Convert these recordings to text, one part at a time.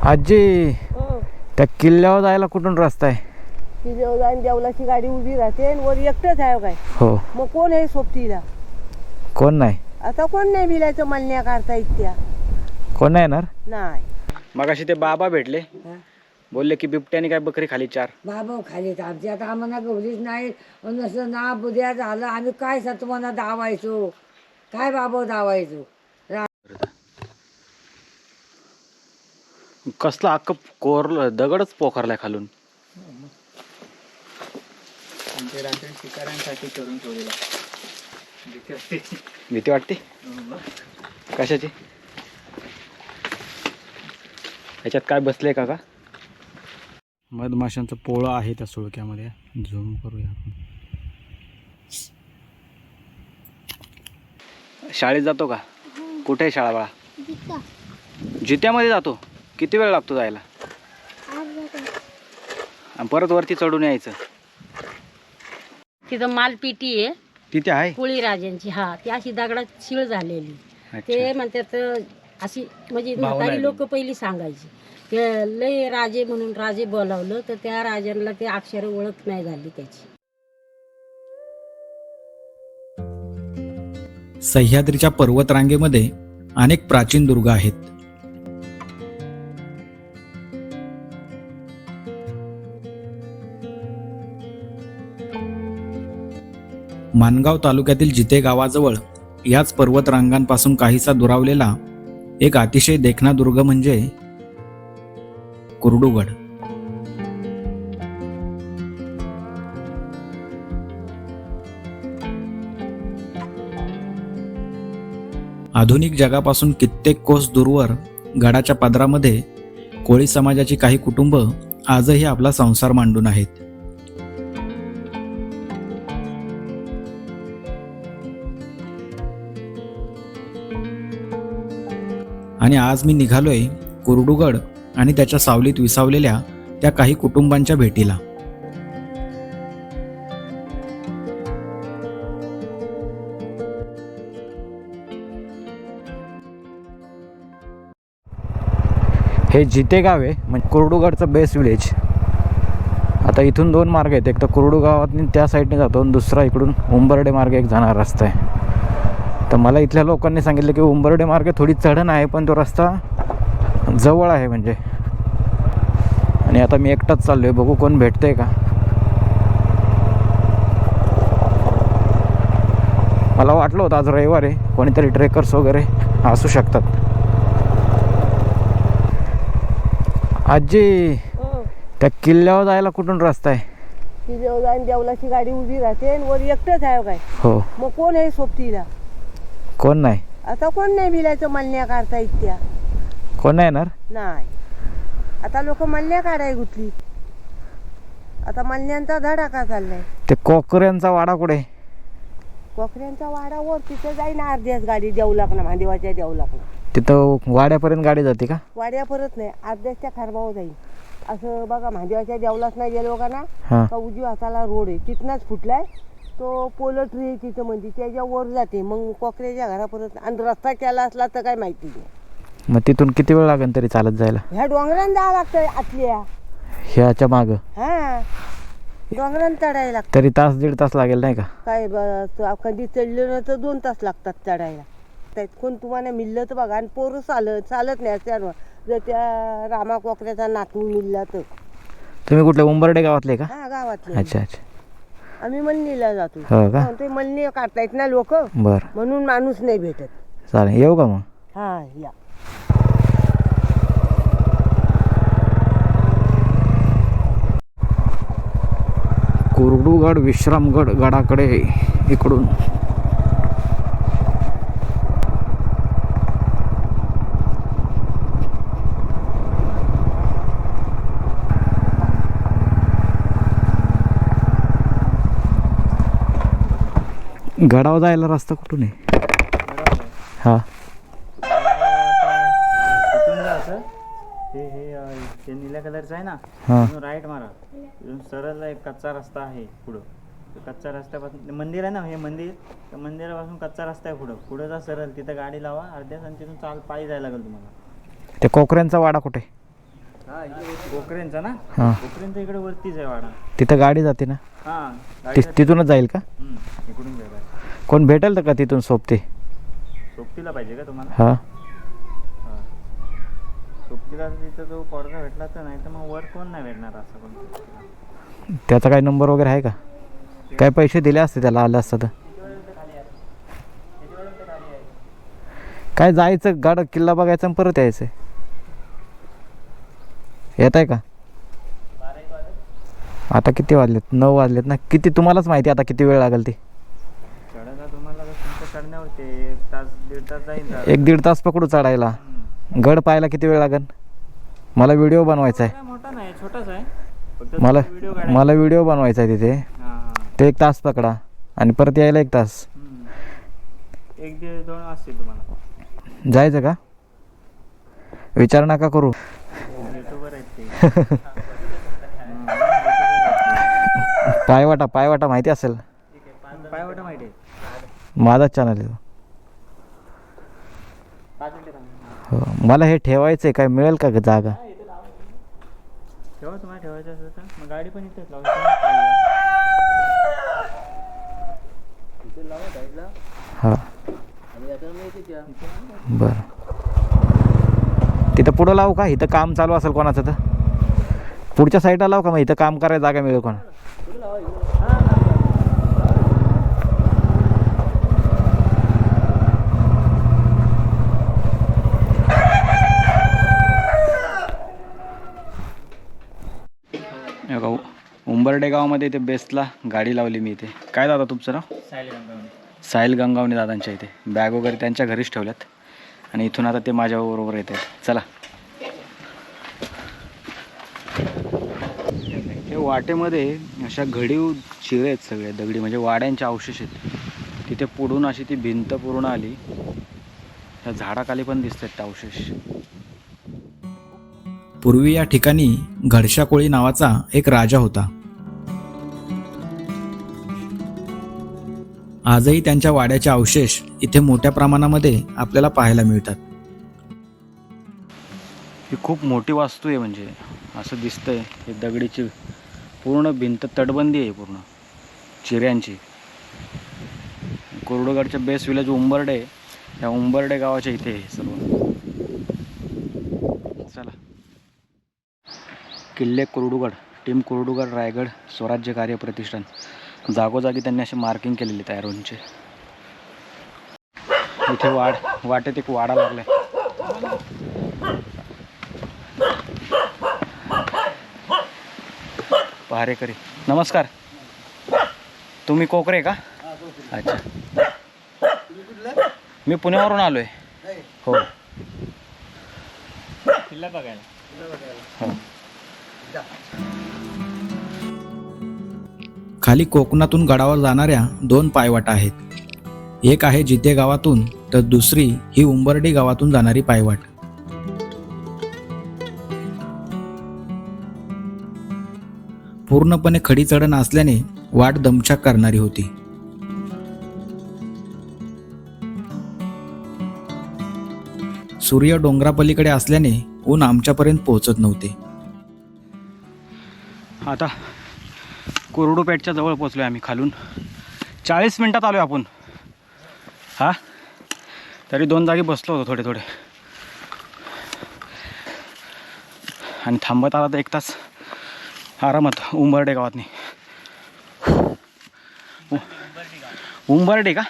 आजी हो. त्या किल्ल्यावर जायला कुठून रस्ता आहे? किल्ल्यावर जाईन देवलाची गाडी उभी राहते आणि वर एकटंच आहे काय. हो. मग कोण आहे सोबतीला? कोण नाही? आता कोण नाही बिलायचं म्हणण्या करता इतक्या कोण नाही येणार? नाही. मगाशी ते बाबा भेटले, बोलले की बिबट्याने काय बकरी खाली 4. बाबा खाली आमची आता आम्हाला गवलीच नाही. नसं ना बुद्या झालं आम्ही काय तुम्हाला दावायचो, काय बाबा दावायचो. कसला अख्खं कोरलं दगडच पोखरलाय खालून. रात्री शिकाऱ्यांसाठी करून ठेवलेला. भीती वाटते? कशाची? ह्याच्यात काय बसले का? मधमाशांचं पोळं आहे त्या सुळक्यामध्ये. झूम करूया आपण. शाळेत जातो का? कुठे आहे शाळा बाळा? जित्यामध्ये जातो. किती वेळ लागतो जायला? आणि परत वरती चढून यायचं. तिथं मालपेटी आहे तिथे आहे कोळी राजांची. हा ती अशी दगडात शिळ झालेली. ते म्हणतात अशी म्हणजे म्हातारी लोक पहिली सांगायची. ते लय राजे म्हणून राजे बोलावलं तर त्या राजांना ते अक्षर ओळख नाही झाली त्याची. सह्याद्रीच्या पर्वतरांगेमध्ये अनेक प्राचीन दुर्ग आहेत. मानगाव तालुक्यातील जिते गावाजवळ याच पर्वतरांगांपासून काहीसा दुरावलेला एक अतिशय देखणा दुर्ग म्हणजे कुरडूगड. आधुनिक जगापासून कित्येक कोस दूरवर गडाच्या पदरामध्ये कोळी समाजाची काही कुटुंब आजही आपला संसार मांडून आहेत. आणि आज मी निघालोय कुरडूगड आणि त्याच्या सावलीत विसावलेल्या त्या काही कुटुंबांच्या भेटीला. हे जिते गाव आहे म्हणजे कुरडूगडचं बेस्ट विलेज. आता इथून 2 मार्ग आहेत. एक तर कुरडू गावातून त्या साईडने जातो आणि दुसरा इकडून उंबर्डे मार्ग एक जाणार रस्ता आहे. तर मला इथल्या लोकांनी सांगितलं की उंबर्डे मार्ग थोडी चढण आहे पण तो रस्ता जवळ आहे म्हणजे. आणि आता मी एकटाच चाललोय, बघू कोण भेटतंय का. मला वाटलं होतं आज रविवार आहे, कोणीतरी ट्रेकर्स वगैरे असू शकतात. आजी त्या किल्ल्यावर जायला कुठून रस्ता आहे? किल्ल्यावर जाईन देवलाची गाडी उभी राहते आणि वर एकटंच आहे काय. हो. मग कोण आहे सोबतीला? कोण नाही? आता कोण नाही बिलायचं म्हणण्या करता इतक्या कोण नाही येणार? नाही. आता लोक मल्ल्या काढाय गुतली. आता मल्ल्यांचा धडाका चाललाय. ते कोकऱ्यांचा वाडा कुठे? कोकऱ्यांचा वाडा वर तिथे जाईन अर्ध्याच गाडी देवलाक ना महादेवाच्या देवलाक ना. तिथं वाड्यापर्यंत गाडी जाते का? वाड्या परत नाही, अर्ध्याच्या खारबावर जाईल. असं बघा महादेवाच्या देवलाच नाही गेलो का ना, हा. का उजव्या हाताला रोड आहे तिथनच फुटलाय तो पोलट्री आहे तिथं म्हणजे त्याच्या वर जाते. मग कोकऱ्याच्या घरापर्यंत आणि रस्ता केला असला तर काय माहिती नाही. मग तिथून किती वेळ लागेल तरी चालत जायला? ह्या डोंगरान जावं लागतं आतल्या. ह्याच्या माग हा डोंगरान चढायला लागतं. तरी तास 1.5 तास लागेल नाही का? काय कधी चढलं तर 2 तास लागतात चढायला. त्यात कोण तुम्हाला मिळलं तर बघा. आणि पोरं चालत नाही त्यावर. जर त्या रामा कोकऱ्याचा नातू मिळला तर. तुम्ही कुठले उंबर्डे गावातले का? हा गावातले. अच्छा अच्छा. आम्ही मलनीला जातो. हो का? ते मलनी काढतायत ना लोक, बर म्हणून माणूस नाही भेटत. चालेल, येऊ का मग? हा या. कुरडूगड विश्रामगड गडाकडे इकडून. गडावर जायला रस्ता कुठून आहे? हा कुठून जायचं? हे निळ्या कलरचं आहे ना, हा. राईट मारा. सरळ एक कच्चा रस्ता आहे पुढं. कच्चा रस्त्यापासून मंदिर आहे ना, हे मंदिर, त्या मंदिरापासून कच्चा रस्ता आहे पुढं. पुढं जा सरळ, तिथं गाडी लावा अर्ध्याच आणि तिथून पायी जायला लागेल तुम्हाला. ते कोकऱ्यांचा वाडा कुठे? कोकरेंचा ना, हां कोकरेंचा इकडे वरतीच आहे वाडा. तिथं गाडी जाते ना, हां तिथूनच जाईल का? इकडून जायला. कोण भेटेल का तिथून सोबती? सोबतीला पाहिजे का तुम्हाला? हां सोबतीला तिथं जो पोरगा भेटला तर, नाही तर मग वर कोण नाही भेटणार असं कोण. त्याचा काही नंबर वगैरे आहे का? काय पैसे दिले असते त्याला आलं असतं तर? काय जायचं गाड किल्ला बघायचा आणि परत यायचं. येत आहे का? आता किती वाजलेत? 9 वाजलेत ना. किती तुम्हालाच माहिती आता किती वेळ लागेल ती? चढायला तुम्हाला तुमच्या चढण्यावरती 1 तास 1.5 तास जाईल. 1-1.5 तास पकडू चढायला. गड पाहायला किती वेळ लागेल? मला व्हिडिओ बनवायचा आहे. मोठा नाही, छोटाच आहे. फक्त मला व्हिडिओ मला व्हिडिओ बनवायचा आहे तिथे. हां ते 1 तास पकडा आणि परत यायला 1 तास. 1-2 असतील तुम्हाला. जायचं का? विचार नका करू. युट्यूबर आहेत ते. पायवाटा माहिती असेल? पायवाटा माहिती आहे. माझाच चॅनल आहे. हो मला हे ठेवायचं आहे. काय मिळेल का जागा? ठेवा, तुम्हाला ठेवायचं असेल तर मग गाडी पण इथेच लावू. हां बरं. तिथं पुढं लावू का? इथं काम चालू असेल कोणाचं तर पुढच्या साईडला लावू का? मग इथं काम करायला जागा मिळेल कोणा? उंबर्डे गावामध्ये इथे बेस्टला गाडी लावली मी इथे. काय दादा तुमचं नाव? साहिल गंगावणे दादांच्या इथे. बॅग वगैरे त्यांच्या घरीच ठेवल्यात आणि इथून आता ते माझ्याबरोबर येत आहेत. चला. हे वाटेमध्ये अशा घडीव चिरे आहेत सगळे दगडी, म्हणजे वाड्यांचे अवशेष आहेत. तिथे पुढून अशी ती भिंत पूर्ण आली. त्या झाडाखाली पण दिसत आहेत ते अवशेष. पूर्वी या ठिकाणी घडशा कोळी नावाचा एक राजा होता. आजही त्यांच्या वाड्याचे अवशेष इथे मोठ्या प्रमाणामध्ये आपल्याला पाहायला मिळतात. ही खूप मोठी वास्तू आहे, म्हणजे असं दिसतंय. हे दगडीची पूर्ण भिंत तटबंदी आहे पूर्ण चिऱ्यांची. कोरडूगडच्या बेस विलेज उंबर्डे, या उंबर्डे गावाच्या इथे आहे सर्व. चला. किल्ले कोरडूगड, टीम कोरडूगड रायगड स्वराज्य कार्य प्रतिष्ठान. जागोजागी त्यांनी असे मार्किंग केलेले तयार होऊनचे. इथे वाटेत एक वाडा लागलाय. पहारेकरी नमस्कार. तुम्ही कोकरे का? अच्छा. मी पुण्यावरून आलोय. हो किल्ला बघायला. हो. खाली कोकणातून गडावर जाणाऱ्या 2 पायवाटा आहेत. एक आहे जिते गावातून, तर दुसरी ही उंबर्डी गावातून जाणारी पायवाट. पूर्णपणे खडी चढण असल्याने वाट दमछाक करणारी होती. सूर्य डोंगरापलीकडे असल्याने ऊन आमच्यापर्यंत पोहोचत नव्हते. आता कोरडूपेठच्या जवळ पोचलोय आम्ही. खालून 40 मिनिटात आलोय आपण. हा तरी 2 जागी बसलो होतो थोडे आणि थांबत आला तर 1 तास आरामात उंबर्डे गावातनी. उंबर्डे का?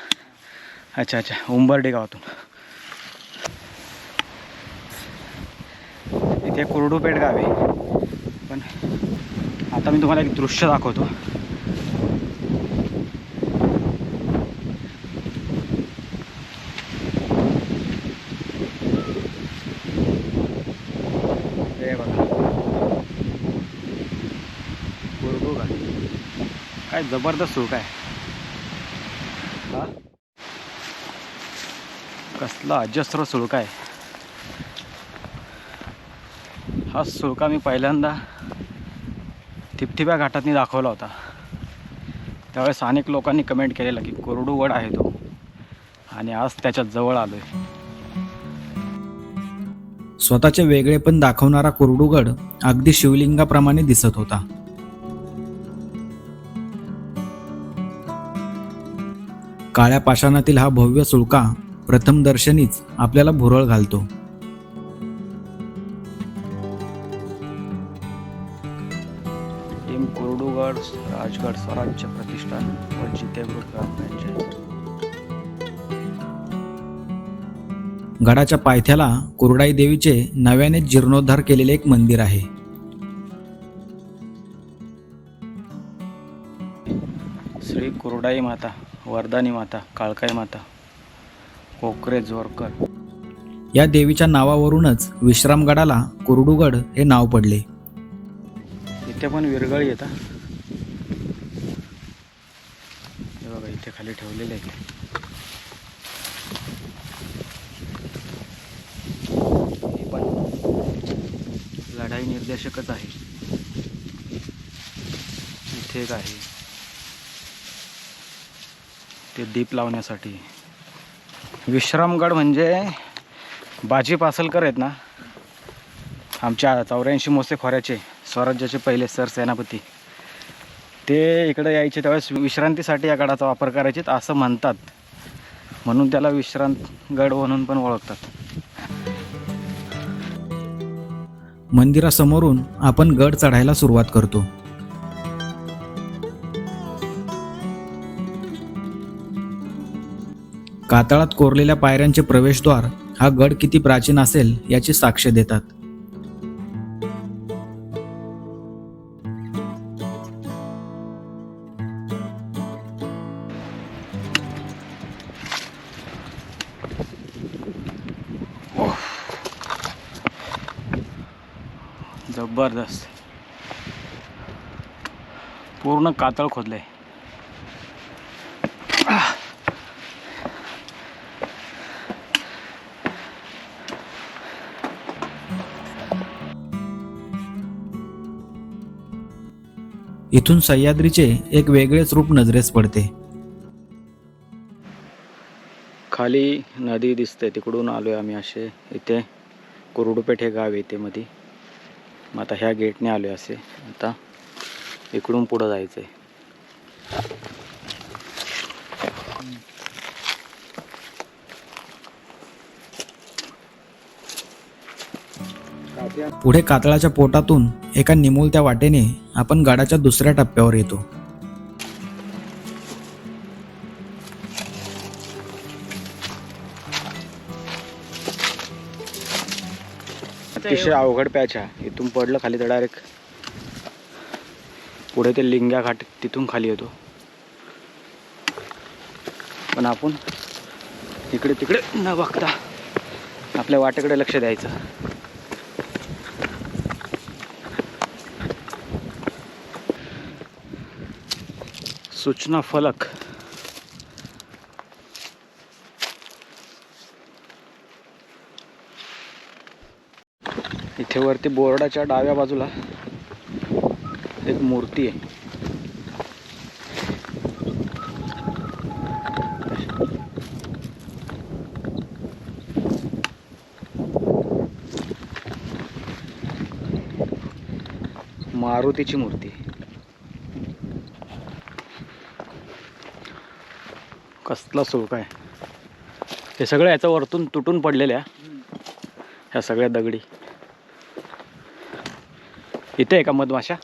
अच्छा उंबर्डे गावातून. इथे कोरडूपेठ गाव आहे. पण आता मी तुम्हाला एक दृश्य दाखवतो. हे बघा कोरडूगड. काय जबरदस्त सुळका आहे. हा कसला अजस्र सुळका आहे. हा सुळका मी पहिल्यांदा ठिपठिप्या घाटातनी दाखवला होता. त्यावेळेस अनेक लोकांनी कमेंट केलेलं की कोरडूगड आहे तो, आणि आज त्याच्या जवळ आलोय. स्वतःचे वेगळेपण दाखवणारा कुरडूगड अगदी शिवलिंगाप्रमाणे दिसत होता. काळ्या पाषाणातील हा भव्य सुळका प्रथम दर्शनीच आपल्याला भुरळ घालतो. टीम कुरडूगड राजगड स्वराज्य प्रतिष्ठान व जिते ग्रुप ग्रामपंचायत. गडाच्या पायथ्याला कुरडाई देवीचे नव्याने जीर्णोद्धार केलेले एक मंदिर आहे. श्री कुरडाई माता, वरदानी माता, काळकाई माता, कोकरे जोरकर. या देवीच्या नावावरूनच विश्रामगडाला कुरडूगड हे नाव पडले. इथे पण विरगळी येतात. हे बघा इथे खाली ठेवलेले आहेत. हे पण लढाई निर्देशकच आहे. इथे एक आहे ते दीप लावण्यासाठी. विश्रामगड म्हणजे बाजी पासलकर आहेत ना, आमच्या 84 मोसे खोऱ्याचे स्वराज्याचे पहिले सरसेनापती, ते इकडे यायचे त्यावेळेस विश्रांतीसाठी या गडाचा वापर करायचे असं म्हणतात. म्हणून त्याला विश्रांतगड म्हणून पण ओळखतात. मंदिरासमोरून आपण गड चढायला सुरुवात करतो. कातळात कोरलेल्या पायऱ्यांचे प्रवेशद्वार हा गड किती प्राचीन असेल याची साक्ष देतात. जबरदस्त पूर्ण कातळ खोदलंय. इथून सह्याद्रीचे एक वेगळेच रूप नजरेस पडते. खाली नदी दिसते, तिकडून आलोय आम्ही असे. इथे कुरडूपेठ हे गाव येते मध्ये. मग आता ह्या गेटने आलोय असे. आता इकडून पुढं जायचंय. पुढे कातळाच्या पोटातून एका निमुळत्या वाटेने आपण गडाच्या दुसऱ्या टप्प्यावर येतो. अतिशय अवघड पॅच आहे. इथून पडलं खाली तर डायरेक्ट पुढे ते लिंग्या घाट, तिथून खाली येतो. पण आपण इकडे तिकडे न बघता आपल्या वाटेकडे लक्ष द्यायचं. सूचना फलक. इथे वरती बोर्डाच्या डाव्या बाजूला एक मूर्ती आहे. मारुतीची मूर्ती. कसला सुळका आहे. हे सगळं याचं वरतून तुटून पडलेल्या ह्या सगळ्या दगडी. इथे आहे का मधमाशा?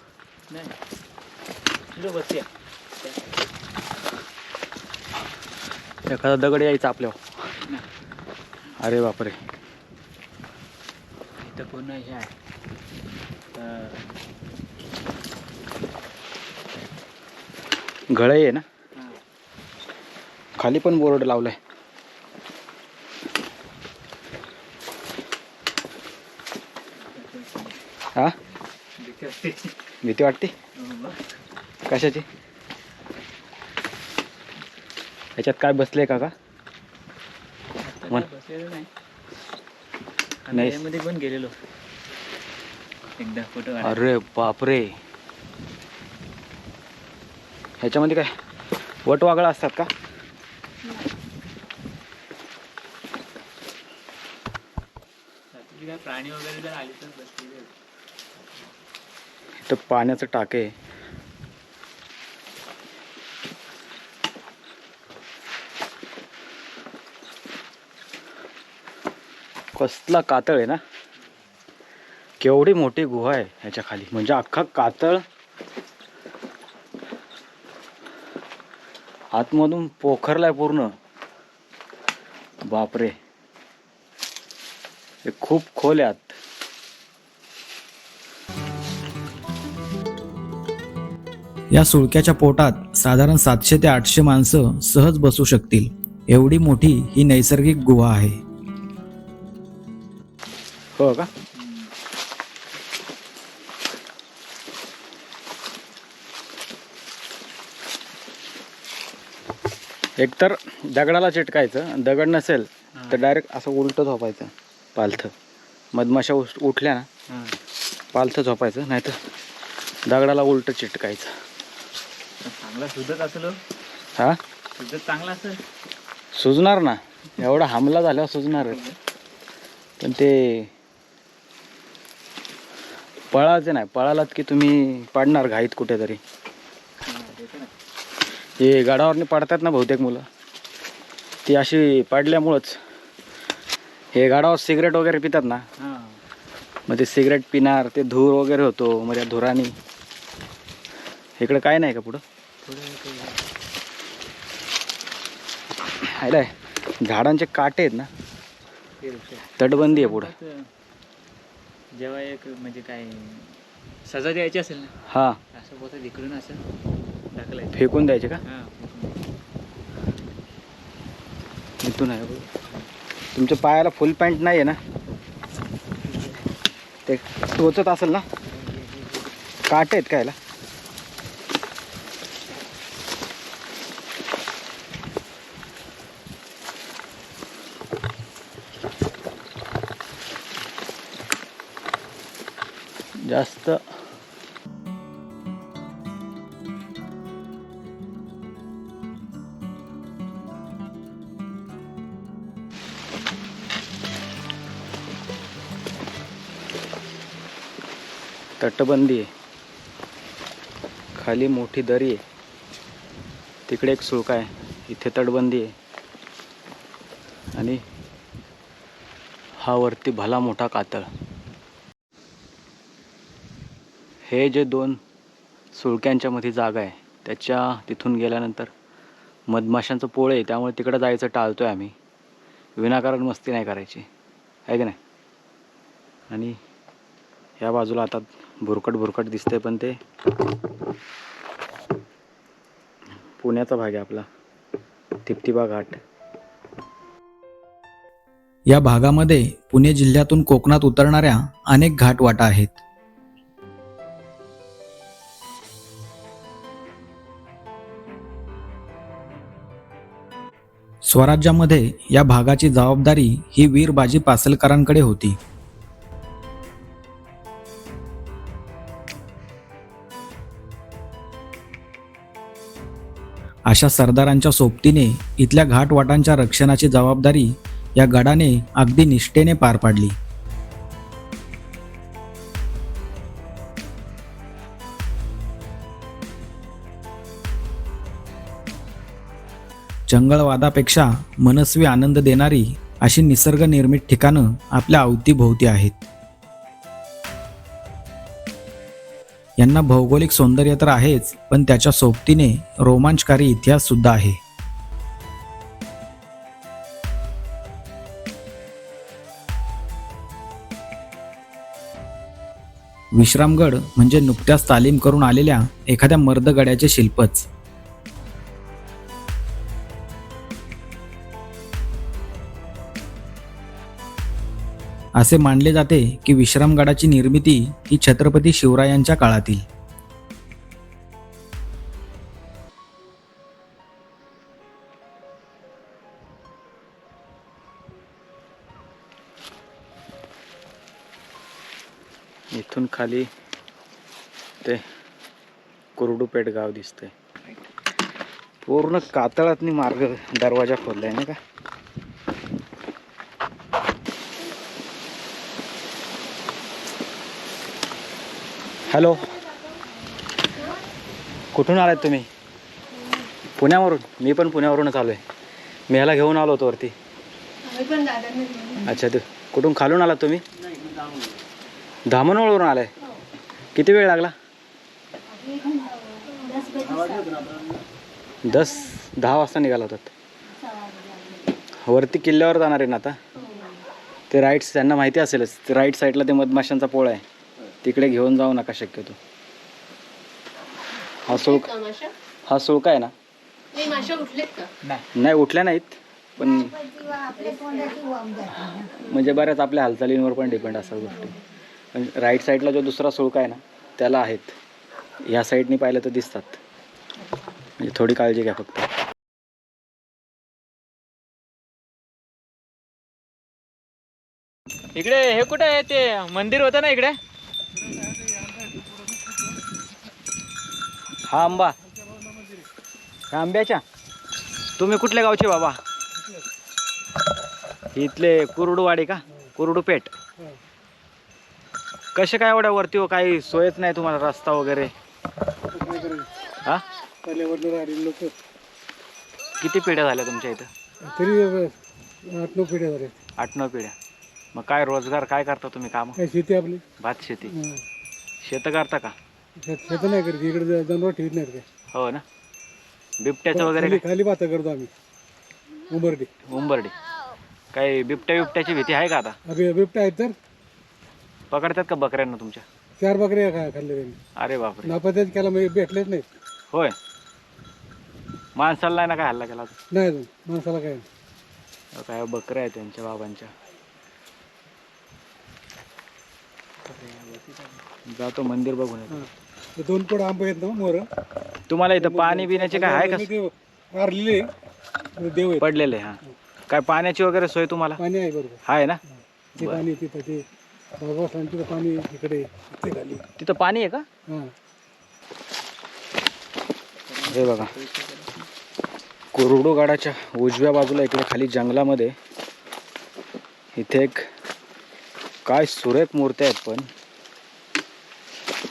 एखादा दगड यायचा आपल्यावर. अरे बापरे. इथं पूर्ण हे आहे. घळई आहे ना. खाली पण बोर्ड लावलाय. हा, भीती वाटते. कशाची? ह्याच्यात काय बसले का? नाही मध्ये पण गेलेलो एकदा फोटो. अरे बापरे. ह्याच्यामध्ये काय वट वागळा असतात का? प्राणी पाणी वगैरे जर आली तर बसलेली इथं पाण्याचं टाके आहे. कसला कातळ आहे ना, केवढी मोठी गुहा आहे ह्याच्या खाली, म्हणजे अख्खा कातळ आतमधून पोखरलाय पूर्ण. बापरे, हे खूप खोल आहे आत. या सुळक्याच्या पोटात साधारण 700 ते 800 माणसं सहज बसू शकतील, एवढी मोठी ही नैसर्गिक गुहा आहे. हो का? एकतर दगडाला चिटकायचं, दगड नसेल तर डायरेक्ट असं उलटं झोपायचं पालथं. मधमाशा उठल्या ना पालथं झोपायचं, नाहीतर दगडाला उलटं चिटकायचं. चांगला सुजत असेल. हा, सुजत चांगला असेल. सुजणार ना, एवढा हमला झाल्यावर सुजणारच. पण ते पळायचं नाही, पळालात की तुम्ही पडणार घाईत कुठेतरी. हे गडावरनी पडतात ना बहुतेक मुलं, ती अशी पडल्यामुळंच. हे गडावर सिगरेट वगैरे पितात ना, मग ते सिगरेट पिणार, ते धूर वगैरे होतो, मग त्या धुराने. इकडं काय नाही का पुढं? आहे झाडांचे काटे आहेत ना, तटबंदी आहे पुढं. जेव्हा एक म्हणजे काय सजा द्यायची असेल ना, हा, असं बोलतात इकडून असं टाकलंय. फेकून द्यायचे का? हां, इथून आहे. तुमच्या पायाला फुल पॅन्ट नाही आहे ना, ते टोचत असेल ना. काटे आहेत कायला? जास्त तटबंदी आहे, खाली मोठी दरी आहे, तिकडे एक सुळका आहे, इथे तटबंदी आहे, आणि हा वरती भला मोठा कातळ. हे जे 2 सुळक्यांच्या मध्ये जागा आहे, त्याच्या तिथून गेल्यानंतर मधमाशांचं पोळ आहे, त्यामुळे तिकडं जायचं टाळतोय आम्ही. विनाकारण मस्ती नाही करायची, आहे की नाही. आणि या बाजूला आता भुरकट दिसते, पण ते पुण्याचा भाग आहे आपला, टिपटिपा घाट. या भागामध्ये पुणे जिल्ह्यातून कोकणात उतरणाऱ्या अनेक घाटवाटा आहेत. स्वराज्यामध्ये या भागाची जबाबदारी ही वीर बाजी पासलकरांकडे होती. अशा सरदारांच्या सोबतीने इथल्या घाटवाटांच्या रक्षणाची जबाबदारी या गडाने अगदी निष्ठेने पार पाडली. जंगलवादापेक्षा मनस्वी आनंद देणारी अशी निसर्ग निर्मित ठिकाणं आपल्या अवतीभोवती आहेत. यांना भौगोलिक सौंदर्य तर आहेच, पण त्याच्या सोबतीने रोमांचकारी इतिहास सुद्धा आहे. विश्रामगड म्हणजे नुकत्याच तालीम करून आलेल्या एखाद्या मर्दगडाचे शिल्पच. असे मानले जाते की विश्रामगडाची निर्मिती ही छत्रपती शिवरायांच्या काळातील. इथून खाली ते कुरडूपेठ गाव दिसतंय. पूर्ण कातळातनी मार्ग दरवाजा खोललाय ना का. हॅलो, कुठून आलात तुम्ही? पुण्यावरून? मी पण पुण्यावरूनच आलो आहे. मी ह्याला घेऊन आलो होतो वरती. अच्छा, ते कुठून खालून आलात तुम्ही? धामणवरून आलाय. किती वेळ लागला? 10 वाजता निघाला होतात. वरती किल्ल्यावर जाणार आहे ना आता. ते राईट्स त्यांना माहिती असेलच. ते राईट साईडला ते मधमाशांचा पोळा आहे, तिकडे घेऊन जाऊ नका शक्यतो. हा सुळका आहे ना? नाही, उठल्या नाहीत, पण म्हणजे बऱ्याच आपल्या हालचालींवर पण डिपेंड असतात गोष्टी. पण राईट साईडला जो दुसरा सुळका आहे ना, त्याला आहेत. ह्या साईडनी पाहिलं तर दिसतात. म्हणजे थोडी काळजी घ्या फक्त. इकडे हे कुठे आहे? ते मंदिर होतं ना इकडे. हा आंबा, ह्या आंब्याच्या. तुम्ही कुठल्या गावचे बाबा? इथले कुरडूवाडी का? कुरडू पेठ. कसे काय एवढ्या वरती हो? काही सोयच नाही तुम्हाला, रस्ता वगैरे? हा, किती पिढ्या झाल्या तुमच्या इथं? तरी 8-9 पिढ्या झाल्या. 8-9 पिढ्या. मग काय रोजगार काय करता तुम्ही? काम? काय शेती आपली. भात शेती. शेतं करता का? शेत नाही करत इकडे, जनावर ठेवत नाहीत काय. हो ना. बिबट्याचं वगैरे खाली भात करतो आम्ही. उंबरडी. काही बिबट्याची भीती आहे का आता? बिबट्या आहेत तर पकडतात का बकऱ्यांना तुमच्या? 4 बकऱ्या खाल्ले त्यांनी. अरे बापरे. नापात्याच केला, भेटलेच नाही. होय. माणसाला नाही ना काय हल्ला केला? नाही अजून माणसाला काय. काय बकऱ्या आहेत त्यांच्या बाबांच्या. जातो मंदिर बघून येतो. 2 कोड आंबे आहेत ना मोर. तुम्हाला इथं पाणी पिण्याचे काय आहे का? मारलेले देव आहेत. पडलेले. हा, काय पाण्याची वगैरे सोय तुम्हाला पाणी आहे बरोबर. आहे ना? ते पाणी तिथं ते बाबासांचं पाणी इकडे खाली. तिथं पाणी आहे का? हां, हे बघा, कुरडू गडाच्या उजव्या बाजूला इकडे खाली जंगलामध्ये इथे एक काय सुरेख मूर्त्या आहेत. पण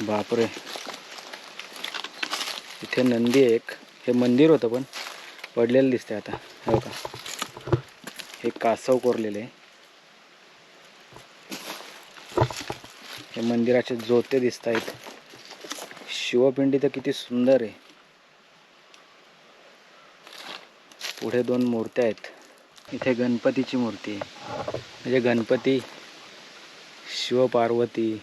बापरे, इथे नंदी एक. हे मंदिर होतं पण पडलेलं दिसतंय आता. हे बघा, हे कासव कोरलेले. हे मंदिराचे जोते दिसत आहेत. शिवपिंडी तर किती सुंदर आहे. पुढे 2 मूर्त्या आहेत. इथे गणपतीची मूर्ती आहे. म्हणजे गणपती, शिवपार्वती,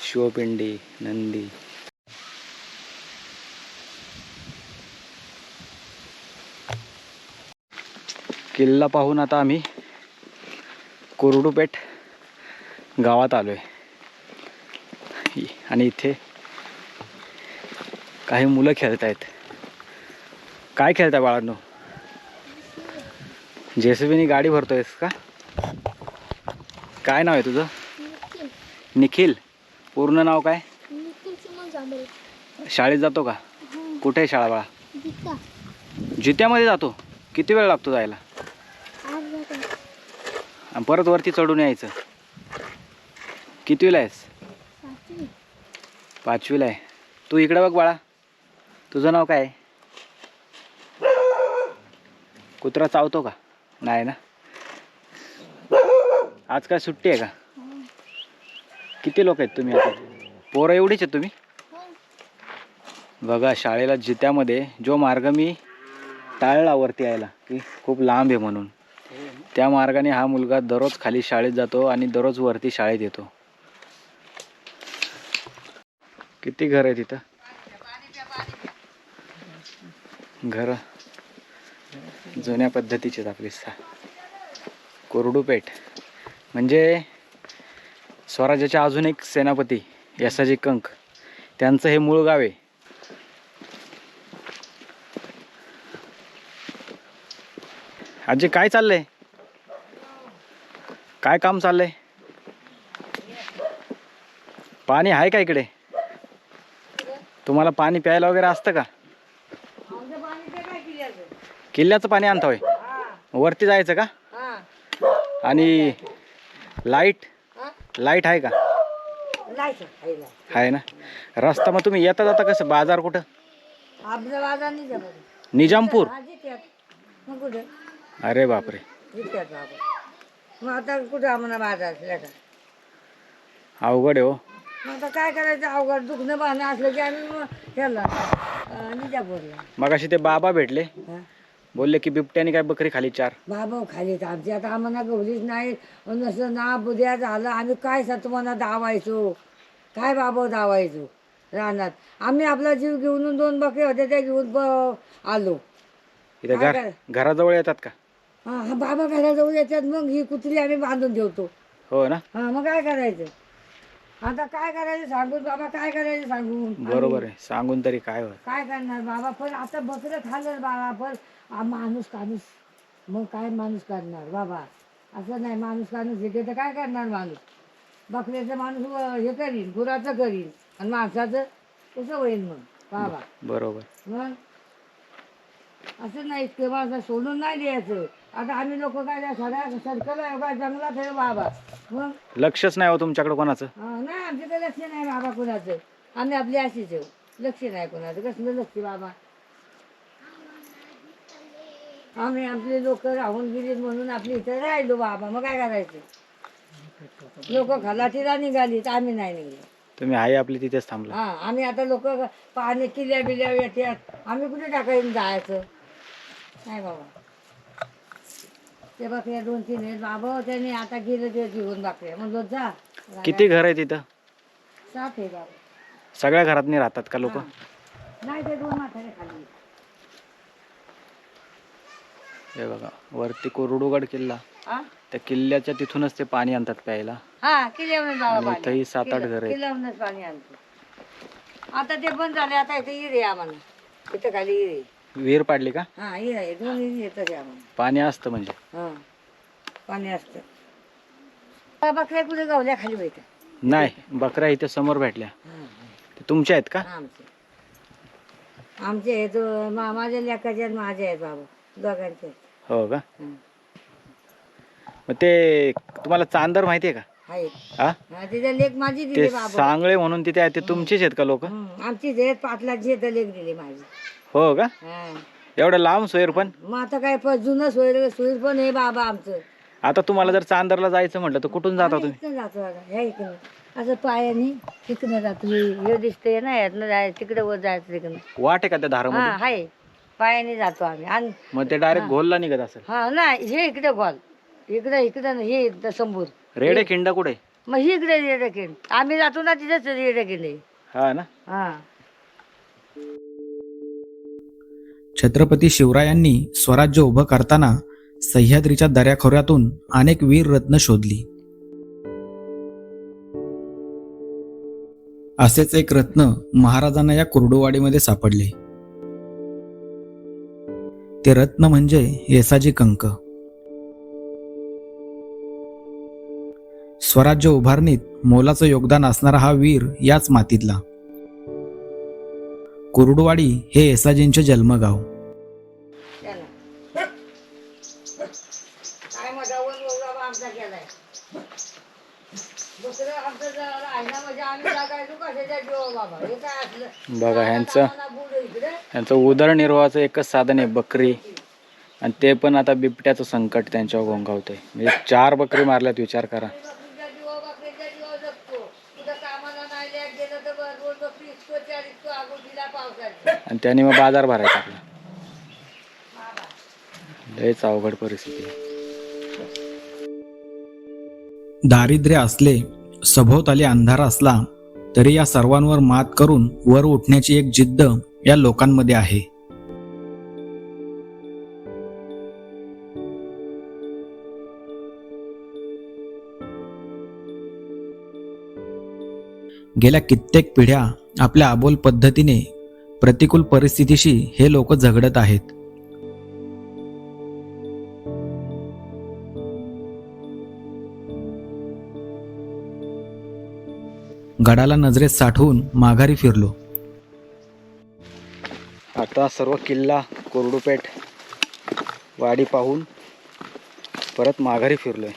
शिवपिंडी, नंदी. किल्ला पाहून आता आम्ही कुरडूपेठ गावात आलो आहे. आणि इथे काही मुलं खेळत आहेत. काय खेळताय बाळांनो? जेसीबीनी गाडी भरतोयस का? काय नाव आहे तुझं? निखिल. पूर्ण नाव काय? शाळेत जातो का? कुठे आहे शाळा बाळा? जित्यामध्ये जातो. किती वेळ लागतो जायला? आणि परत वरती चढून यायचं. कितवीला आहेस? 5वीला आहे. तू इकडे बघ बाळा, तुझं नाव काय आहे? कुत्रा चावतो का? नाही ना. आज काय सुट्टी आहे का? किती लोक आहेत तुम्ही आता? पोरं एवढीच आहेत तुम्ही? बघा, शाळेला जित्यामध्ये जो मार्ग मी टाळला वरती यायला, की खूप लांब आहे म्हणून, त्या मार्गाने हा मुलगा दररोज खाली शाळेत जातो आणि दररोज वरती शाळेत येतो. किती घर आहे तिथं? घर जुन्या पद्धतीचे आहेत आपली. कुरडूपेठ म्हणजे स्वराज्याचे अजून एक सेनापती यसाजी कंक, त्यांचं हे मूळ गाव आहे. आजी, काय चाललंय? काय काम चाललंय? पाणी आहे का इकडे? तुम्हाला पाणी प्यायला वगैरे असतं का? किल्ल्याचं पाणी आणता होय? वरती जायचं का? आणि लाईट आहे का? नाही सर आहे ना. आहे ना. रस्ता मग तुम्ही येता जाता कसं, बाजार कुठं? आपल्या बाजारनी जमत निजामपूर? मग कुठे अरे बापरे, जित्यात बाबा. मग आता कुठं आम्हाला बाजार असल्या का? अवघड आहे हो. मग आता काय करायचं, अवघड दुखणं पाहणं असलं की आम्ही मग ह्याला निजापूरला. मग अशी ते बाबा भेटले, हा. बोलले की बिबट्याने काय बकरी खाली 4. बाबा खाली तर आमची आता आम्हाला गवलीच नाही. नसं ना बुद्या झालं आम्ही काय तुम्हाला दावायचो, काय बाबा दावायचो रानात. आम्ही आपला जीव घेऊन 2 बकरे होते त्या घेऊन आलो. इथं काय काय? घराजवळ येतात का? हा बाबा घराजवळ येतात, मग ही कुत्री आम्ही बांधून ठेवतो. हो ना, हा मग काय करायचं आता, काय करायचं सांगून बाबा, काय करायचं सांगून. बरोबर आहे. सांगून तरी काय होत. काय करणार बाबा, पण आता बकरं खाल्लं बाबा, पण माणूस काणूस मग काय माणूस करणार बाबा, असं नाही. माणूस काणूस हे तर काय करणार माणूस. बकऱ्याचं माणूस हे करीन, गुराचं करीन, आणि माणसाचं कसं होईल मग बाबा. बरोबर. मग असं नाही, तेव्हा असं सोडून नाही द्यायचं. आता आम्ही लोक काय सरकार आहे का जंगलात आहे बाबा. मग लक्षच नाही हो तुमच्याकडे कोणाचं. नाही आमच्याकडे लक्ष नाही बाबा कुणाचं. आम्ही आपली अशीच आहे, लक्ष नाही कुणाचं. कसलं लक्ष बाबा, आम्ही आपले लोक राहून गेलीत म्हणून आपली इथं राहिलो बाबा. मग काय करायचं, लोक खलाटीला निघाली तर आम्ही नाही निघलो. तुम्ही आहे आपली तिथेच थांबला. हा आम्ही आता लोक पाणी किल्ल्या बिल्या येतात, आम्ही कुठे टाकायला जायचं नाही बाबा. ते बकऱ्या 2-3 आहेत बाबा, त्याने आता गेलं ते घेऊन बकऱ्या. म्हणलो जा. किती घर आहे तिथं? 7 आहे बाबा. सगळ्या घरात नाही राहतात का लोक? नाही ते 2 म्हातारे खाली. हे बघा वरती कोरडूगड किल्ला, हा त्या किल्ल्याच्या तिथूनच ते पाणी आणतात प्यायला. हा किल्ल्यावरून जावं आणि पाणी. इथंही 7-8 घर आहेत. किल्ल्यावरूनच पाणी आणतो. आता ते बंद झाले, आता इथे हिरे आम्हाला. इथं खाली हिरे. विहीर पाडली का? हा हिरे आहे, 2 हिरे येतात आम्हाला. पाणी असतं म्हणजे? हा पाणी असतं. बकऱ्या कुठे गावल्या खाली बैठ. नाही, बकऱ्या इथे समोर भेटल्या. ते तुमच्या आहेत का? आमचे आहेत, माझ्या लेकाचे आहेत, माझे आहेत बाबा, दोघांचे. हो का? मग ते तुम्हाला चांदर माहिती आहे का? आहेत. हा, हा, तिथे लेक माझी ते दिली बाबा. सांगळे म्हणून तिथे आहे, ते तुमचेच आहेत का लोक? आमचीच आहेत, 5 लाख लेक दिली माझी. हो का? हा एवढं लांब सोयर पण? मग आता काय जुनं सोयीर पण हे बाबा आमचं. आता तुम्हाला जर चांदरला जायचं म्हटलं तर कुठून जाता आम्ही तुम्ही? इथनं जातो आता, ह्या इकडं असं पायाने तिकडं जातो. हे दिसतंय ना, यातनं जायचं तिकडे वर जायचं तिकडं. वाट आहे का त्या हा धारामध्ये? आहे, पायाने जातो आम्ही. आणि मग ते डायरेक्ट घोलला निघत असेल. हा नाही, हे इकडे बॉल इकडं हे समोर रेडे खिंड कुठे? मग ही इकडे रेडकिंड. आम्ही जातो ना तिथेच रेडकिंड आहे. हा ना. हा छत्रपती शिवरायांनी स्वराज्य उभं करताना सह्याद्रीच्या दऱ्याखोऱ्यातून अनेक वीर रत्न शोधली. असेच एक रत्न महाराजांना या कुर्डुवाडीमध्ये सापडले. ते रत्न म्हणजे येसाजी कंक. स्वराज्य उभारणीत मोलाचं योगदान असणारा हा वीर याच मातीतला. कुर्डुवाडी हे येसाजींचे जन्मगाव. काय माझा वन आमचा केलाय. दुसरं आमचं राहिला म्हणजे आम्ही जागायचो कशाच्या जीवा बाबा. हे काय असलं बघा ह्यांचं बुड इकडे. ह्यांचं उदरनिर्वाहाचं एकच साधन आहे बकरी, आणि ते पण आता बिबट्याचं संकट त्यांच्यावर घोंघावतंय. म्हणजे 4 बकरी मारल्यात, विचार करा. बकरीच्या जीवा बकरीच्या जीवा जगतो. कुठं कामाला नाही गेलं तर रोज बकरी इतकं 4 इतकं आगोटीला पावसाचं. आणि त्याने मग बाजार भरायचा आपला. लयच अवघड परिस्थिती आहे. दारिद्र्य असले, सभोवताली अंधार असला तरी या सर्वांवर मात करून वर उठण्याची एक जिद्द या लोकांमध्ये आहे. गेल्या कित्येक पिढ्या आपल्या अबोल पद्धतीने प्रतिकूल परिस्थितीशी हे लोक झगडत आहेत. गडाला नजरेत साठवून माघारी फिरलो. आता सर्व किल्ला, कोरडूपेठ, वाडी पाहून परत माघारी फिरलोय.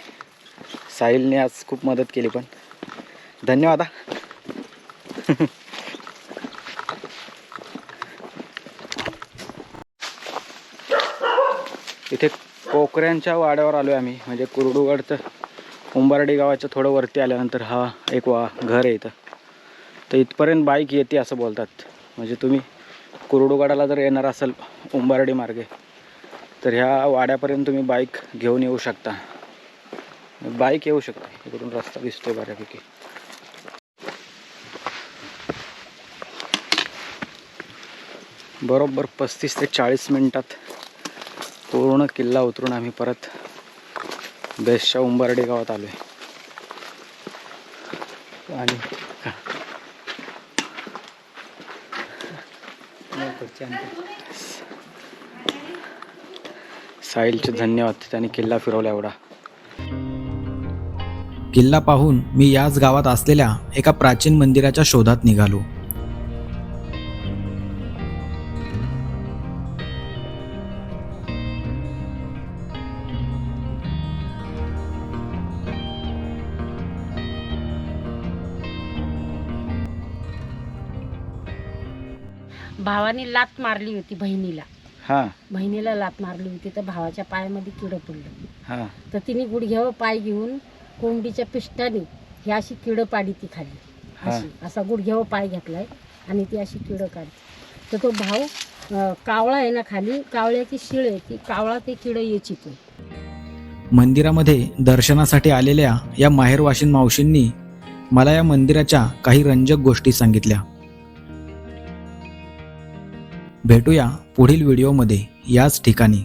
साहिलने आज खूप मदत केली, पण धन्यवाद. इथे कोकऱ्यांच्या वाड्यावर आलोय आम्ही, म्हणजे कुर्डुगडचं उंबर्डी गावाच्या थोडं वरती आल्यानंतर हा एक घर आहे इथं. तर इथपर्यंत बाईक येते असं बोलतात. म्हणजे तुम्ही कुर्डुगडाला जर येणार असाल उंबर्डी मार्गे तर ह्या वाड्यापर्यंत तुम्ही बाईक घेऊन येऊ शकता. बाईक येऊ शकते, इकडून रस्ता दिसतोय बऱ्यापैकी. बरोबर 35 ते 40 मिनिटात पूर्ण किल्ला उतरून आम्ही परत बेस्टच्या उंबर्डी गावात आलोय. आणि साहिलचे धन्यवाद, त्यांनी किल्ला फिरवला एवढा. किल्ला पाहून मी याच गावात असलेल्या एका प्राचीन मंदिराच्या शोधात निघालो. भावाने लात मारली होती बहिणीला. हां बहिणीला लात मारली होती तर भावाच्या पायामध्ये किडं पडलं. हां तर तिने गुडघ्यावर पाय घेऊन कोंबडीच्या पिष्टाने ही अशी किडं पाडी ती खाली. असा गुडघ्यावर पाय घेतलाय आणि ती अशी किडं काढते. तर तो भाव कावळा आहे ना, खाली कावळ्याची शिळ आहे, ती कावळा ते किडं यायची. तो मंदिरामध्ये दर्शनासाठी आलेल्या या माहेरवाशीन मावशींनी मला या मंदिराच्या काही रंजक गोष्टी सांगितल्या. भेटूया पुढील व्हिडिओमध्ये याच ठिकाणी.